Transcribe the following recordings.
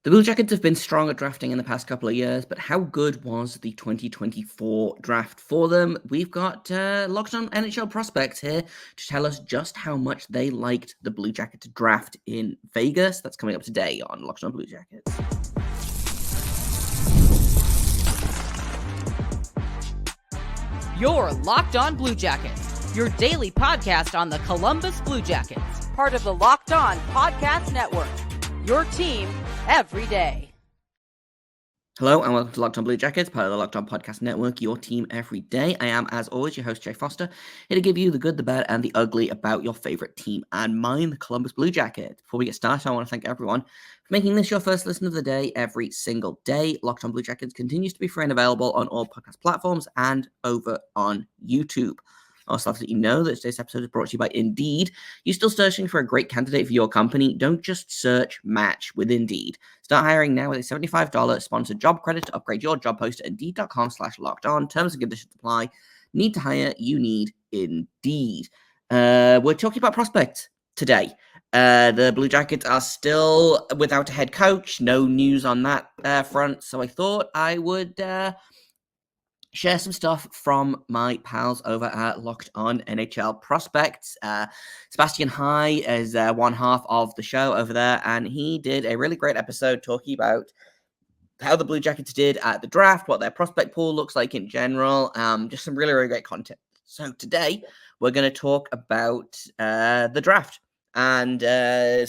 The Blue Jackets have been strong at drafting in the past couple of years, but how good was the 2024 draft for them? We've got Locked On NHL prospects here to tell us just how much they liked the Blue Jackets draft in Vegas. That's coming up today on Locked On Blue Jackets. You're Locked On Blue Jackets, your daily podcast on the Columbus Blue Jackets, part of the Locked On Podcast Network, your team every day. Hello and welcome to Locked On Blue Jackets, part of the Locked On Podcast Network, your team every day. I am, as always, your host, Jay Foster, here to give you the good, the bad, and the ugly about your favorite team and mine, the Columbus Blue Jackets. Before we get started, I want to thank everyone for making this your first listen of the day every single day. Locked On Blue Jackets continues to be free and available on all podcast platforms and over on YouTube. Also, let you know that today's episode is brought to you by Indeed. You're still searching for a great candidate for your company? Don't just search, match with Indeed. Start hiring now with a $75 sponsored job credit to upgrade your job post at Indeed.com/locked-on. Terms and conditions apply. Need to hire? You need Indeed. We're talking about prospects today. The Blue Jackets are still without a head coach. No news on that front. So I thought I would share some stuff from my pals over at Locked On NHL Prospects. Sebastian is one half of the show over there, and he did a really great episode talking about how the Blue Jackets did at the draft, what their prospect pool looks like in general, just some really, really great content. So today, we're going to talk about the draft. And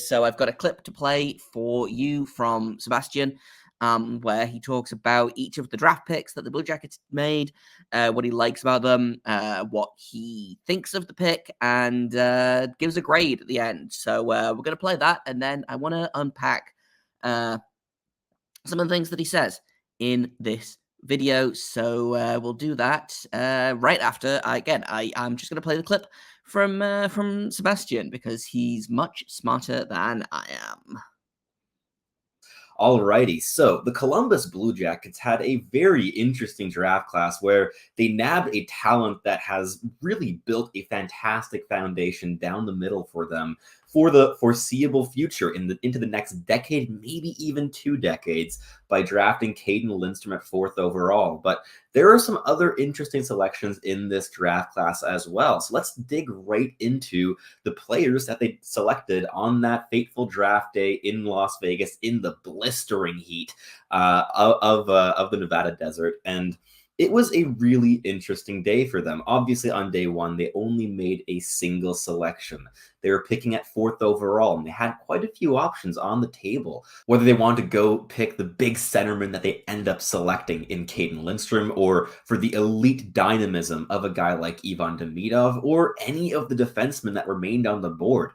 so I've got a clip to play for you from Sebastian, where he talks about each of the draft picks that the Blue Jackets made, what he likes about them, what he thinks of the pick, and gives a grade at the end. So we're going to play that, and then I want to unpack some of the things that he says in this video. So we'll do that right after. I'm just going to play the clip from Sebastian because he's much smarter than I am. Alrighty, so the Columbus Blue Jackets had a very interesting draft class where they nabbed a talent that has really built a fantastic foundation down the middle for them for the foreseeable future into the next decade, maybe even 2 decades, by drafting Caden Lindstrom at 4th overall. But there are some other interesting selections in this draft class as well. So let's dig right into the players that they selected on that fateful draft day in Las Vegas in the blistering heat of the Nevada desert. And it was a really interesting day for them. Obviously, on day one, they only made a single selection. They were picking at 4th overall, and they had quite a few options on the table. Whether they wanted to go pick the big centerman that they end up selecting in Caden Lindstrom, or for the elite dynamism of a guy like Ivan Demidov, or any of the defensemen that remained on the board.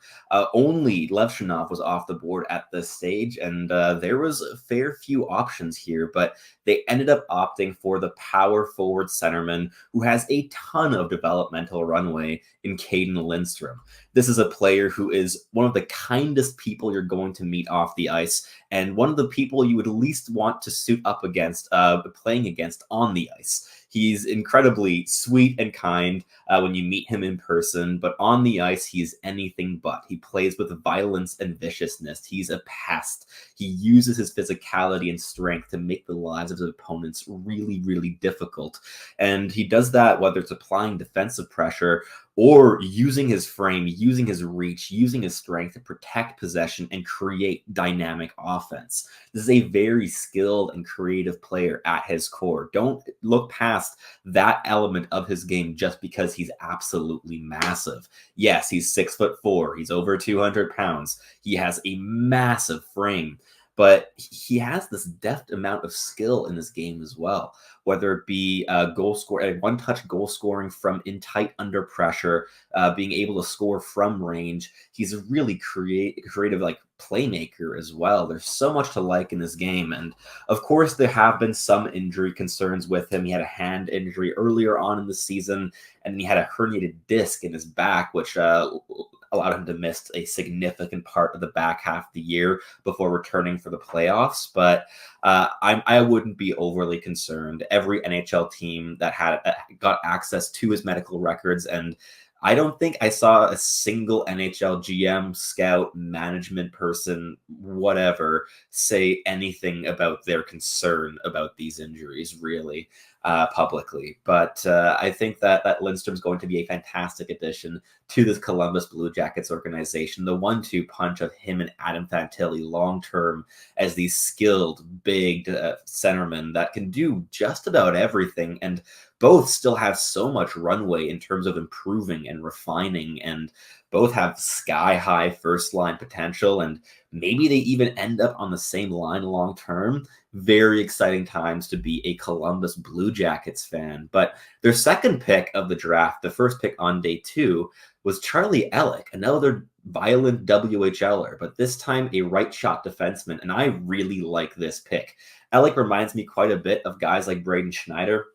Only Levshunov was off the board at this stage, and there was a fair few options here, but they ended up opting for the power forward centerman who has a ton of developmental runway in Caden Lindstrom. This is a player who is one of the kindest people you're going to meet off the ice, and one of the people you would least want to suit up against, playing against on the ice. He's incredibly sweet and kind when you meet him in person, but on the ice, he's anything but. He plays with violence and viciousness. He's a pest. He uses his physicality and strength to make the lives of his opponents really, really difficult. And he does that whether it's applying defensive pressure or using his frame, using his reach, using his strength to protect possession and create dynamic offense. This is a very skilled and creative player at his core. Don't look past that element of his game just because he's absolutely massive. Yes, he's 6'4". He's over 200 pounds. He has a massive frame, but he has this deft amount of skill in this game as well, whether it be one-touch goal scoring from in tight under pressure, being able to score from range. He's a really creative like playmaker as well. There's so much to like in this game. And of course, there have been some injury concerns with him. He had a hand injury earlier on in the season, and he had a herniated disc in his back, which allowed him to miss a significant part of the back half of the year before returning for the playoffs. But I wouldn't be overly concerned. Every NHL team that had got access to his medical records and I don't think I saw a single NHL GM, scout, management person, whatever, say anything about their concern about these injuries, really, publicly. But I think that Lindstrom's going to be a fantastic addition to this Columbus Blue Jackets organization. The 1-2 punch of him and Adam Fantilli long-term as these skilled, big centermen that can do just about everything, and both still have so much runway in terms of improving and refining, and both have sky-high first-line potential, and maybe they even end up on the same line long-term. Very exciting times to be a Columbus Blue Jackets fan. But their second pick of the draft, the first pick on day 2, was Charlie Elick, another violent WHLer, but this time a right-shot defenseman, and I really like this pick. Elick reminds me quite a bit of guys like Braden Schneider,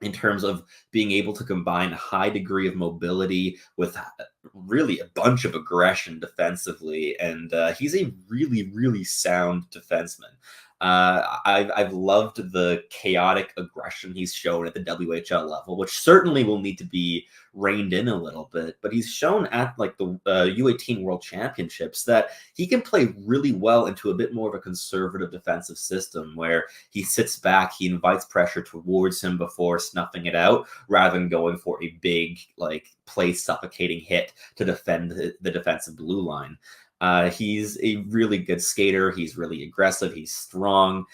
in terms of being able to combine a high degree of mobility with really a bunch of aggression defensively. And he's a really, really sound defenseman. I've loved the chaotic aggression he's shown at the WHL level, which certainly will need to be reined in a little bit. But he's shown at like the U18 World Championships that he can play really well into a bit more of a conservative defensive system where he sits back, he invites pressure towards him before snuffing it out, rather than going for a big, like, play suffocating hit to defend the defensive blue line. He's a really good skater. He's really aggressive. He's strong.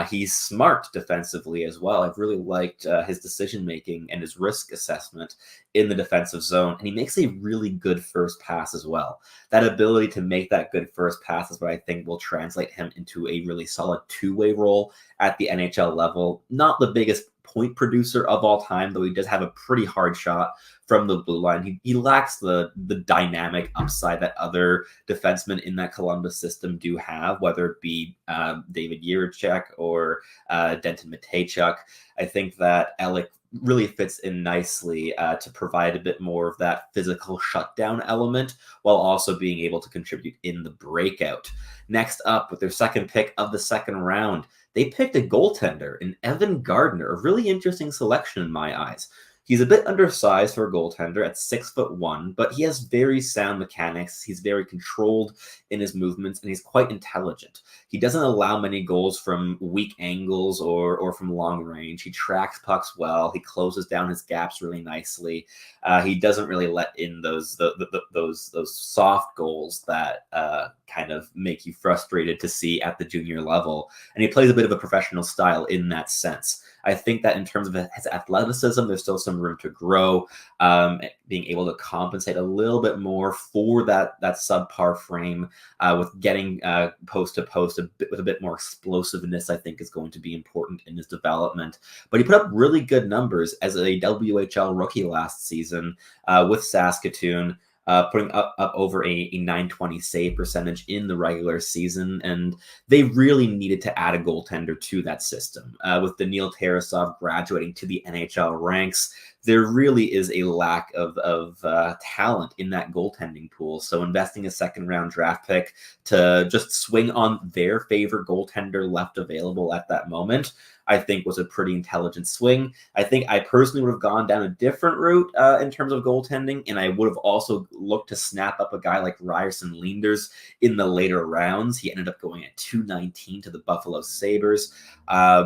He's smart defensively as well. I've really liked his decision-making and his risk assessment in the defensive zone. And he makes a really good first pass as well. That ability to make that good first pass is what I think will translate him into a really solid two-way role at the NHL level. Not the biggest point producer of all time, though he does have a pretty hard shot from the blue line. He lacks the dynamic upside that other defensemen in that Columbus system do have, whether it be David Jiricek or Denton Matejchuk. I think that Elick really fits in nicely to provide a bit more of that physical shutdown element while also being able to contribute in the breakout. Next up, with their second pick of the second round, they picked a goaltender in Evan Gardner, a really interesting selection in my eyes. He's a bit undersized for a goaltender at 6'1", but he has very sound mechanics. He's very controlled in his movements, and he's quite intelligent. He doesn't allow many goals from weak angles or from long range. He tracks pucks well. He closes down his gaps really nicely. He doesn't really let in those soft goals that kind of make you frustrated to see at the junior level. And he plays a bit of a professional style in that sense. I think that in terms of his athleticism, there's still some room to grow, being able to compensate a little bit more for that subpar frame with getting post to post with a bit more explosiveness, I think is going to be important in his development. But he put up really good numbers as a WHL rookie last season with Saskatoon, putting up over a 920 save percentage in the regular season. And they really needed to add a goaltender to that system. With Daniil Tarasov graduating to the NHL ranks, there really is a lack of talent in that goaltending pool. So investing a second-round draft pick to just swing on their favorite goaltender left available at that moment, I think was a pretty intelligent swing. I think I personally would have gone down a different route in terms of goaltending, and I would have also looked to snap up a guy like Ryerson Leenders in the later rounds. He ended up going at 219 to the Buffalo Sabres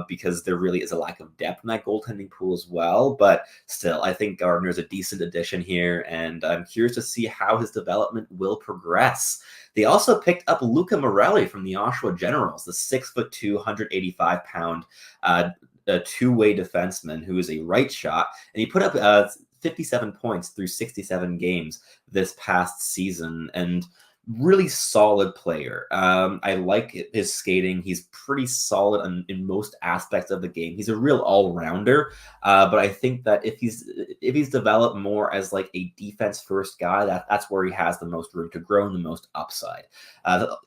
because there really is a lack of depth in that goaltending pool as well. But still, I think Gardner is a decent addition here, and I'm curious to see how his development will progress. They also picked up Luca Morelli from the Oshawa Generals, the 6'2", 185-pound two-way defenseman who is a right shot, and he put up 57 points through 67 games this past season, and really solid player. I like his skating. He's pretty solid in most aspects of the game. He's a real all-rounder, but I think that if he's developed more as like a defense-first guy, that's where he has the most room to grow and the most upside.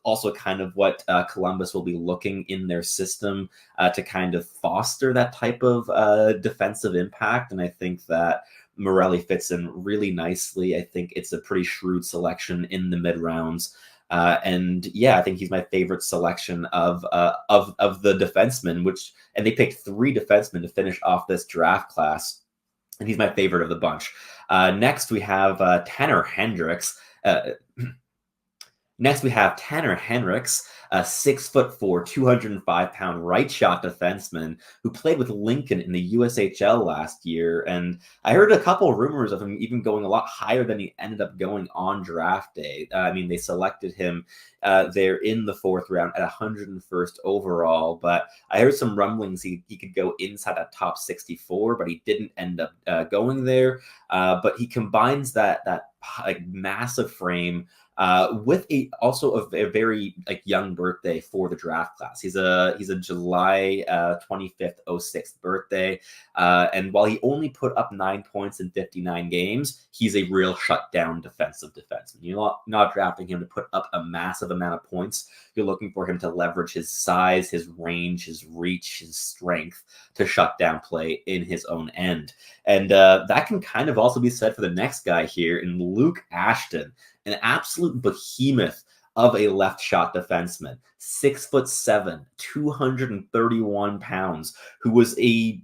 Also kind of what Columbus will be looking in their system to kind of foster that type of defensive impact, and I think that Morelli fits in really nicely. I think it's a pretty shrewd selection in the mid rounds. And yeah, I think he's my favorite selection of the defensemen, and they picked 3 defensemen to finish off this draft class. and he's my favorite of the bunch. Next, we have Tanner Hendricks. Next, we have Tanner Henricks, a 6'4", 205-pound right shot defenseman who played with Lincoln in the USHL last year. And I heard a couple of rumors of him even going a lot higher than he ended up going on draft day. They selected him there in the 4th round at 101st overall. But I heard some rumblings he could go inside that top 64, but he didn't end up going there. But he combines that like massive frame with also a very young birthday for the draft class. He's a July 25th, 06 birthday. And while he only put up 9 points in 59 games, he's a real shutdown defensive defenseman. You're not drafting him to put up a massive amount of points. You're looking for him to leverage his size, his range, his reach, his strength to shut down play in his own end. And that can kind of also be said for the next guy here in Luke Ashton, an absolute behemoth of a left shot defenseman, 6'7", 231 pounds, who was a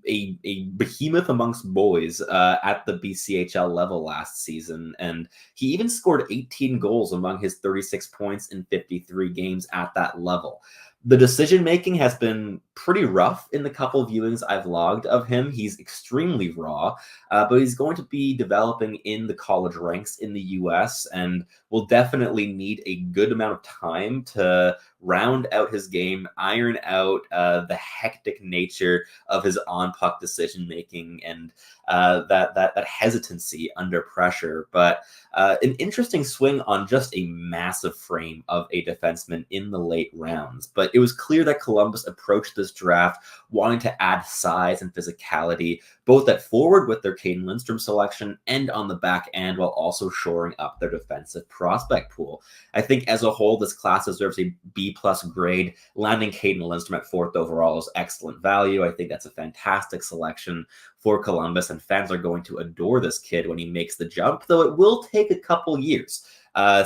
behemoth amongst boys at the BCHL level last season. And he even scored 18 goals among his 36 points in 53 games at that level. The decision-making has been pretty rough in the couple of viewings I've logged of him. He's extremely raw, but he's going to be developing in the college ranks in the U.S. and will definitely need a good amount of time to round out his game, iron out the hectic nature of his on-puck decision-making and that hesitancy under pressure. But an interesting swing on just a massive frame of a defenseman in the late rounds. But it was clear that Columbus approached this draft wanting to add size and physicality, both at forward with their Caden Lindstrom selection and on the back end, while also shoring up their defensive prospect pool. I think as a whole, this class deserves a B+ grade. Landing Caden Lindstrom at 4th overall is excellent value. I think that's a fantastic selection for Columbus, and fans are going to adore this kid when he makes the jump, though it will take a couple years.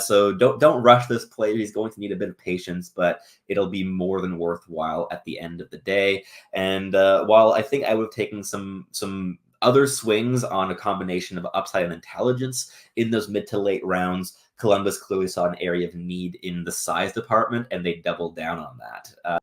So don't rush this player. He's going to need a bit of patience, but it'll be more than worthwhile at the end of the day. And while I think I would have taken some other swings on a combination of upside and intelligence in those mid to late rounds, Columbus clearly saw an area of need in the size department, and they doubled down on that.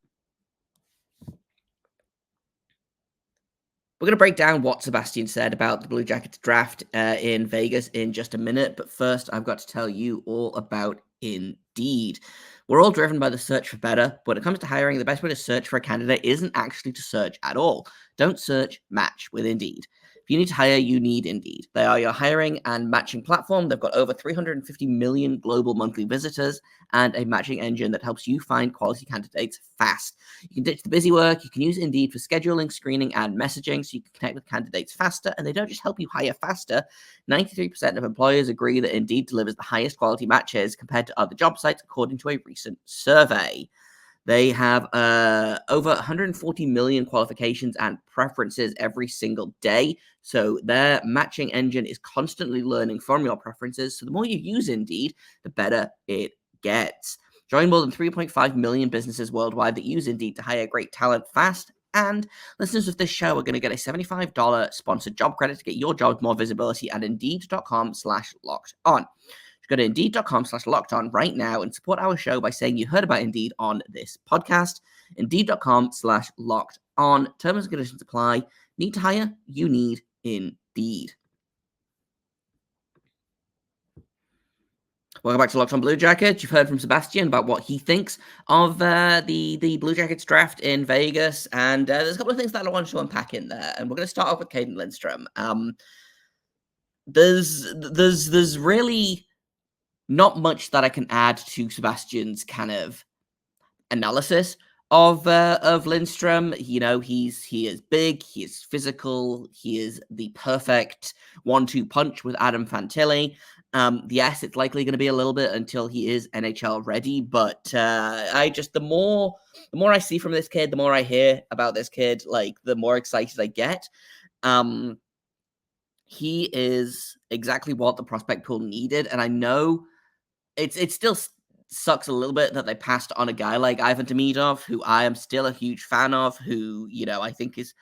We're going to break down what Sebastian said about the Blue Jackets draft in Vegas in just a minute. But first, I've got to tell you all about Indeed. We're all driven by the search for better. But when it comes to hiring, the best way to search for a candidate isn't actually to search at all. Don't search, match with Indeed. If you need to hire, you need Indeed. They are your hiring and matching platform. They've got over 350 million global monthly visitors and a matching engine that helps you find quality candidates fast. You can ditch the busy work. You can use Indeed for scheduling, screening, and messaging so you can connect with candidates faster. And they don't just help you hire faster. 93% of employers agree that Indeed delivers the highest quality matches compared to other job sites, according to a recent survey. They have over 140 million qualifications and preferences every single day. So their matching engine is constantly learning from your preferences. So the more you use Indeed, the better it gets. Join more than 3.5 million businesses worldwide that use Indeed to hire great talent fast. And listeners of this show are going to get a $75 sponsored job credit to get your job more visibility at Indeed.com/locked-on. Go to Indeed.com/locked-on right now and support our show by saying you heard about Indeed on this podcast. Indeed.com/locked-on. Terms and conditions apply. Need to hire? You need Indeed. Welcome back to Locked On Blue Jackets. You've heard from Sebastian about what he thinks of the Blue Jackets draft in Vegas, and there's a couple of things that I want to unpack in there. And we're going to start off with Caden Lindstrom. There's really not much that I can add to Sebastian's kind of analysis of Lindstrom. You know, he is big, he is physical, he is the perfect 1-2 punch with Adam Fantilli. Yes, it's likely going to be a little bit until he is NHL ready, but the more I see from this kid, the more I hear about this kid, like the more excited I get. He is exactly what the prospect pool needed, and I know it still sucks a little bit that they passed on a guy like Ivan Demidov, who I am still a huge fan of, who, you know, I think is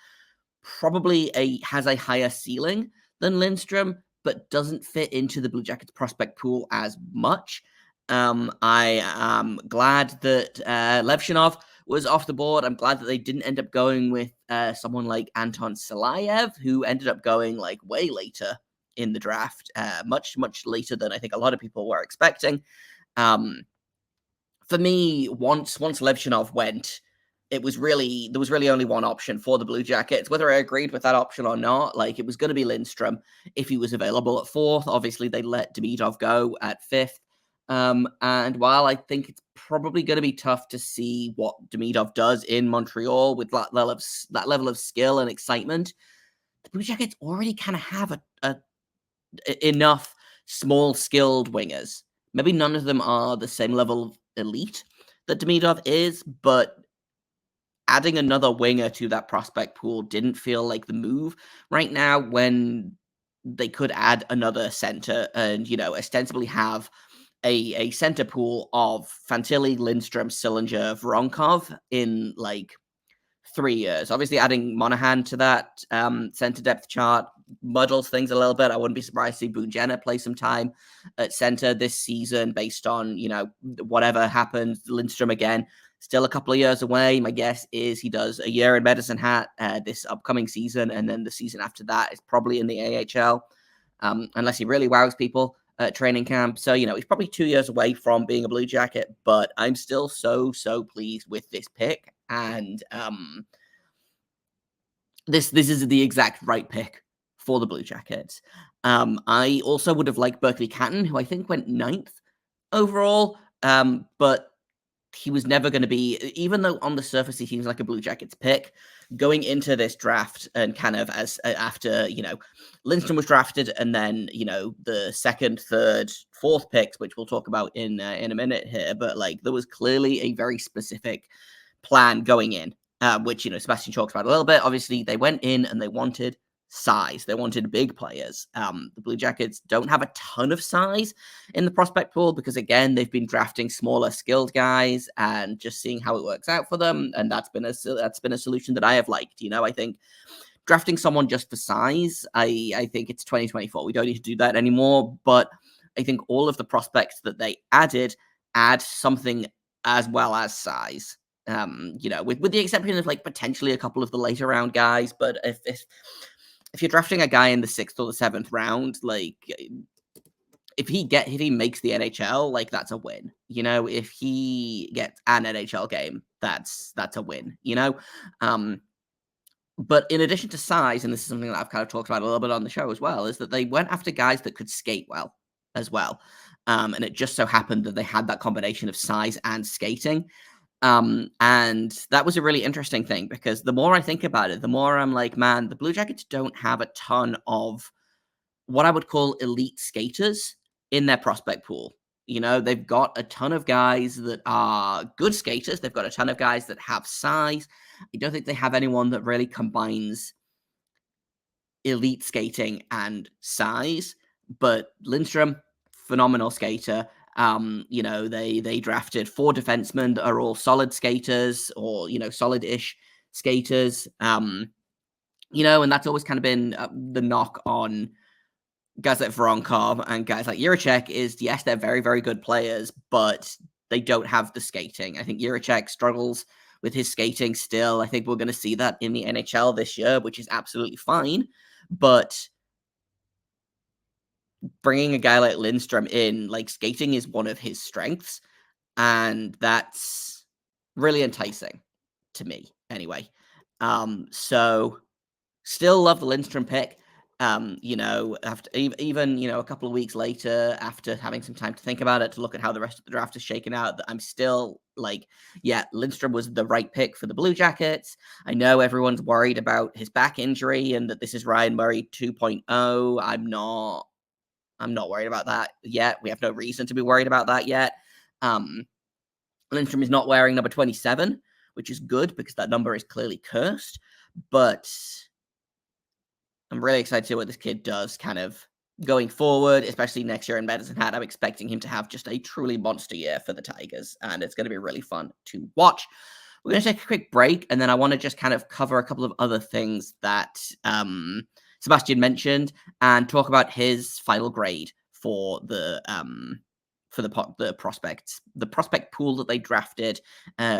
probably has a higher ceiling than Lindstrom, but doesn't fit into the Blue Jackets prospect pool as much. I am glad that Levshinov was off the board. I'm glad that they didn't end up going with someone like Anton Salayev, who ended up going like way later in the draft, much later than I think a lot of people were expecting. For me, once Levshinov went, there was really only one option for the Blue Jackets. Whether I agreed with that option or not, like, it was going to be Lindstrom if he was available at 4th. Obviously, they let Demidov go at 5th. And while I think it's probably going to be tough to see what Demidov does in Montreal with that level of skill and excitement, the Blue Jackets already kind of have enough small skilled wingers. Maybe none of them are the same level of elite that Demidov is, but adding another winger to that prospect pool didn't feel like the move right now, when they could add another center and, ostensibly have a center pool of Fantilli, Lindstrom, Sillinger, Voronkov in like 3 years. Obviously, adding Monahan to that center depth chart muddles things a little bit. I wouldn't be surprised to see Boone Jenner play some time at center this season based on, whatever happens. Lindstrom, again, still a couple of years away. My guess is he does a year in Medicine Hat this upcoming season, and then the season after that is probably in the AHL, unless he really wows people at training camp. So, he's probably 2 years away from being a Blue Jacket, but I'm still so pleased with this pick. And this is the exact right pick for the Blue Jackets. I also would have liked Berkeley Catton, who I think went 9th overall, but he was never going to be, even though on the surface he seems like a Blue Jackets pick, going into this draft and kind of as after, Lindstrom was drafted, and then, the 2nd, 3rd, 4th picks, which we'll talk about in a minute here, but like there was clearly a very specific plan going in, which, Sebastian talks about a little bit. Obviously, they went in and they wanted size. They wanted big players. The Blue Jackets don't have a ton of size in the prospect pool because, again, they've been drafting smaller, skilled guys and just seeing how it works out for them. And that's been a solution that I have liked. I think drafting someone just for size, I think it's 2024. We don't need to do that anymore. But I think all of the prospects that they add something as well as size. With the exception of like potentially a couple of the later round guys, but if you're drafting a guy in the 6th or the 7th round, like if he makes the NHL, like that's a win. If he gets an NHL game, that's a win. But in addition to size, and this is something that I've kind of talked about a little bit on the show as well, is that they went after guys that could skate well as well. And it just so happened that they had that combination of size and skating. And that was a really interesting thing, because the more I think about it, the more I'm like, man, the Blue Jackets don't have a ton of what I would call elite skaters in their prospect pool. They've got a ton of guys that are good skaters. They've got a ton of guys that have size. I don't think they have anyone that really combines elite skating and size. But Lindstrom, phenomenal skater. They drafted 4 defensemen that are all solid skaters, or, solid-ish skaters. And that's always kind of been the knock on guys like Voronkov and guys like Jiricek is, yes, they're very, very good players, but they don't have the skating. I think Jiricek struggles with his skating still. I think we're going to see that in the NHL this year, which is absolutely fine. But bringing a guy like Lindstrom in, like, skating is one of his strengths, and that's really enticing to me anyway. So still love the Lindstrom pick. After even a couple of weeks later, after having some time to think about it, to look at how the rest of the draft is shaken out, that I'm still like, yeah, Lindstrom was the right pick for the Blue Jackets. I know everyone's worried about his back injury and that this is Ryan Murray 2.0. I'm not worried about that yet. We have no reason to be worried about that yet. Lindstrom is not wearing number 27, which is good because that number is clearly cursed. But I'm really excited to see what this kid does kind of going forward, especially next year in Medicine Hat. I'm expecting him to have just a truly monster year for the Tigers, and it's going to be really fun to watch. We're going to take a quick break, and then I want to just kind of cover a couple of other things that Sebastian mentioned, and talk about his final grade for the prospect pool that they drafted,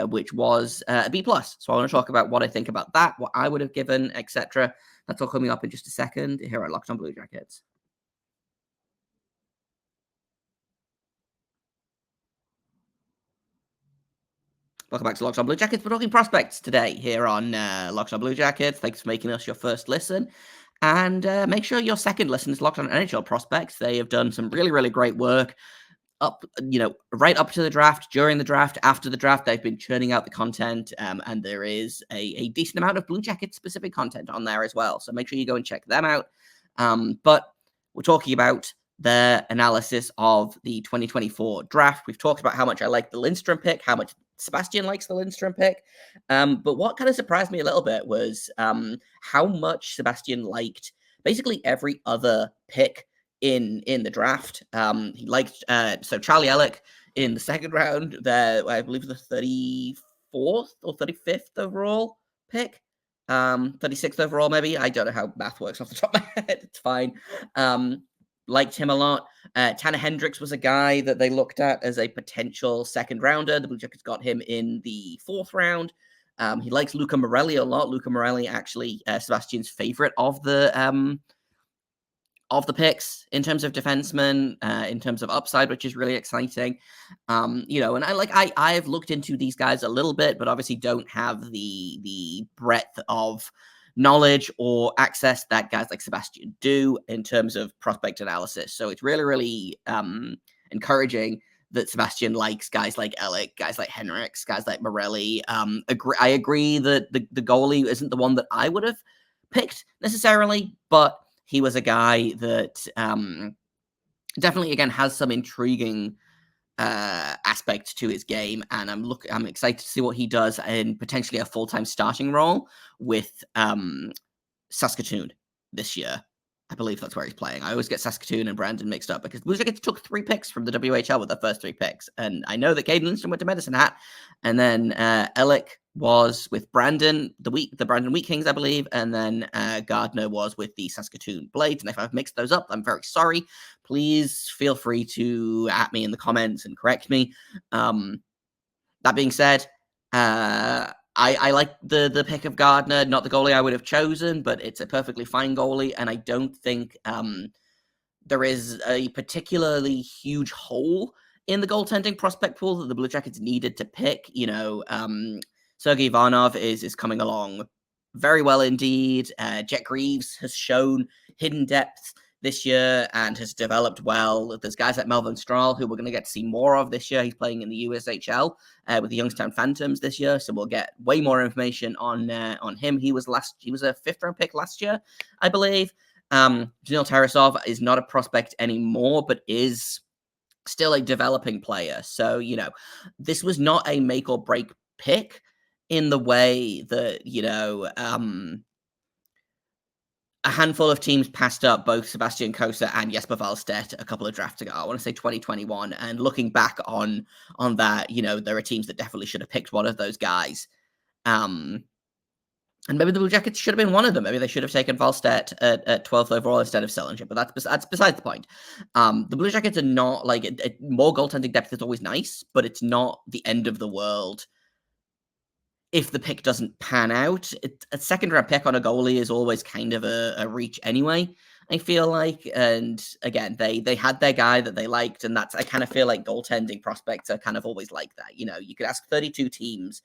which was a B plus. So I want to talk about what I think about that, what I would have given, etc. That's all coming up in just a second here at Locked On Blue Jackets. Welcome back to Locked On Blue Jackets. We're talking prospects today here on Locked On Blue Jackets. Thanks for making us your first listen. And make sure your second listen is Locked On NHL Prospects. They have done some really, really great work right up to the draft, during the draft, after the draft. They've been churning out the content, and there is a decent amount of Blue Jacket specific content on there as well. So make sure you go and check them out. But we're talking about their analysis of the 2024 draft. We've talked about how much I like the Lindstrom pick, how much Sebastian likes the Lindstrom pick. But what kind of surprised me a little bit was how much Sebastian liked basically every other pick in the draft. He liked Charlie Elick in the second round, I believe the 34th or 35th overall pick. 36th overall, maybe. I don't know how math works off the top of my head. It's fine. Liked him a lot. Tanner Hendricks was a guy that they looked at as a potential second rounder. The Blue Jackets got him in the 4th round. He likes Luca Morelli a lot. Luca Morelli, actually, Sebastian's favorite of the picks in terms of defensemen, in terms of upside, which is really exciting. And I've looked into these guys a little bit, but obviously don't have the breadth of knowledge or access that guys like Sebastian do in terms of prospect analysis. So it's really, really encouraging that Sebastian likes guys like Elick, guys like Henricks, guys like Morelli. I agree that the goalie isn't the one that I would have picked necessarily, but he was a guy that definitely, again, has some intriguing aspect to his game, and I'm excited to see what he does in potentially a full-time starting role with Saskatoon this year. I believe that's where he's playing. I always get Saskatoon and Brandon mixed up because Blue Jackets took 3 picks from the WHL with their first 3 picks, and I know that Caden Lindstrom went to Medicine Hat, and then Elick was with Brandon, the Brandon Wheat Kings, I believe, and then Gardner was with the Saskatoon Blades. And if I've mixed those up, I'm very sorry. Please feel free to at me in the comments and correct me. That being said, I like the pick of Gardner, not the goalie I would have chosen, but it's a perfectly fine goalie, and I don't think there is a particularly huge hole in the goaltending prospect pool that the Blue Jackets needed to pick. Sergei Ivanov is coming along very well indeed. Jet Greaves has shown hidden depth this year and has developed well. There's guys like Melvin Strahl who we're going to get to see more of this year. He's playing in the USHL with the Youngstown Phantoms this year, so we'll get way more information on him. He was a 5th round pick last year, I believe. Janil Tarasov is not a prospect anymore, but is still a developing player. So, this was not a make or break pick in the way that, a handful of teams passed up both Sebastian Kosa and Jesper Wallstedt a couple of drafts ago. I want to say 2021. And looking back on that, there are teams that definitely should have picked one of those guys. And maybe the Blue Jackets should have been one of them. Maybe they should have taken Wallstedt at 12th overall instead of Sillinger, but that's besides the point. The Blue Jackets are not more goaltending depth is always nice, but it's not the end of the world if the pick doesn't pan out. A second round pick on a goalie is always kind of a reach anyway, I feel like. And again, they had their guy that they liked, and I kind of feel like goaltending prospects are kind of always like that. You could ask 32 teams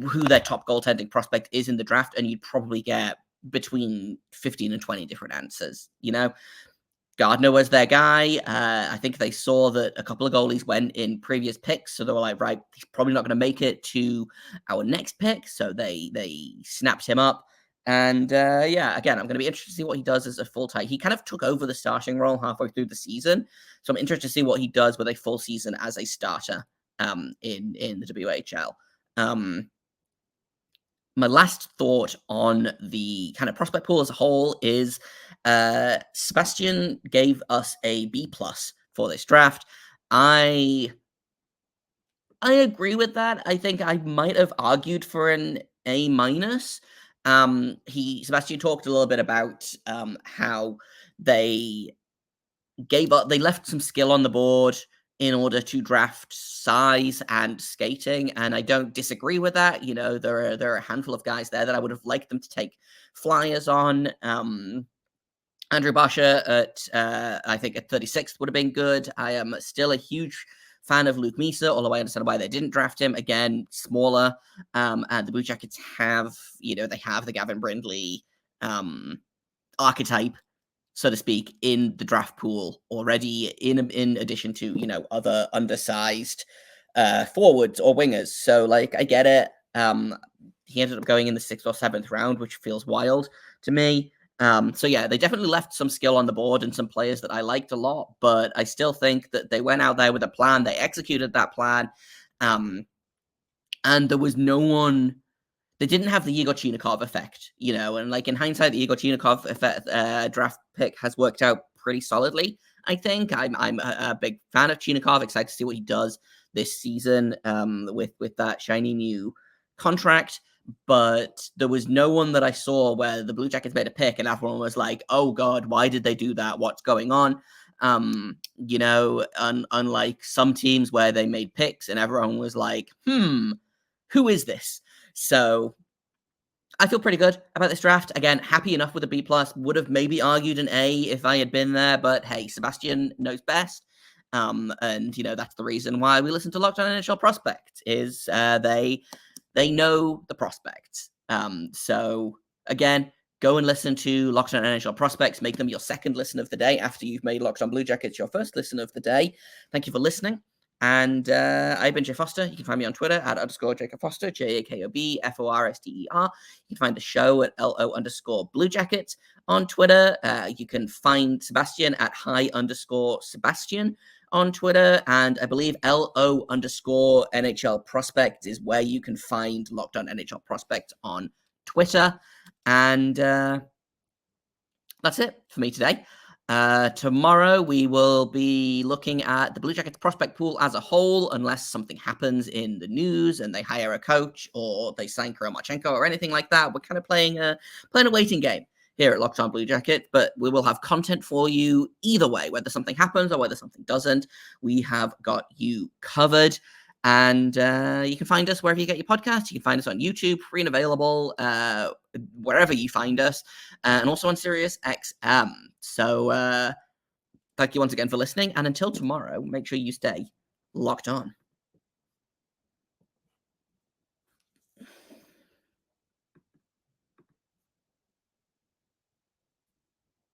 who their top goaltending prospect is in the draft, and you'd probably get between 15 and 20 different answers. Gardner was their guy. I think they saw that a couple of goalies went in previous picks, so they were like, right, he's probably not going to make it to our next pick, so they snapped him up. And again, I'm going to be interested to see what he does as a full-time. He kind of took over the starting role halfway through the season, so I'm interested to see what he does with a full season as a starter in the WHL. My last thought on the kind of prospect pool as a whole is Sebastian gave us a B+ for this draft. I agree with that. I think I might have argued for an A-. Sebastian talked a little bit about how they left some skill on the board in order to draft size and skating, and I don't disagree with that. There are a handful of guys there that I would have liked them to take flyers on. Andrew Basha I think at 36th would have been good. I am still a huge fan of Luke Misa, although I understand why they didn't draft him. Again, smaller. And the Blue Jackets have the Gavin Brindley archetype, so to speak, in the draft pool already, in addition to, other undersized forwards or wingers. So, I get it. He ended up going in the 6th or 7th round, which feels wild to me. So yeah, they definitely left some skill on the board and some players that I liked a lot, but I still think that they went out there with a plan. They executed that plan. And there was no one. They didn't have the Igor Chinikov effect, and in hindsight, the Igor Chinikov effect, draft pick has worked out pretty solidly. I think I'm a big fan of Chinikov. Excited to see what he does this season with that shiny new contract. But there was no one that I saw where the Blue Jackets made a pick and everyone was like, "Oh God, why did they do that? What's going on?" Unlike some teams where they made picks and everyone was like, "Who is this?" So I feel pretty good about this draft. Again, happy enough with a B+. Would have maybe argued an A if I had been there, but hey, Sebastian knows best. And that's the reason why we listen to Locked On NHL Prospect, is they know the prospects. So again, go and listen to Locked On NHL Prospects. Make them your second listen of the day after you've made Locked On Blue Jackets your first listen of the day. Thank you for listening. And I've been Jay Foster. You can find me on Twitter at _Jacob Foster, JAKOBFORSTER. You can find the show at LO_Blue Jackets on Twitter. You can find Sebastian at _Sebastian on Twitter. And I believe LO_NHL Prospect is where you can find Locked On NHL Prospect on Twitter. And that's it for me today. Tomorrow we will be looking at the Blue Jackets prospect pool as a whole, unless something happens in the news and they hire a coach or they sign Kirill or anything like that. We're kind of playing a waiting game here at Locked On Blue Jacket, but we will have content for you either way, whether something happens or whether something doesn't. We have got you covered. And you can find us wherever you get your podcasts. You can find us on YouTube, free and available, wherever you find us, and also on Sirius XM. So thank you once again for listening. And until tomorrow, make sure you stay locked on.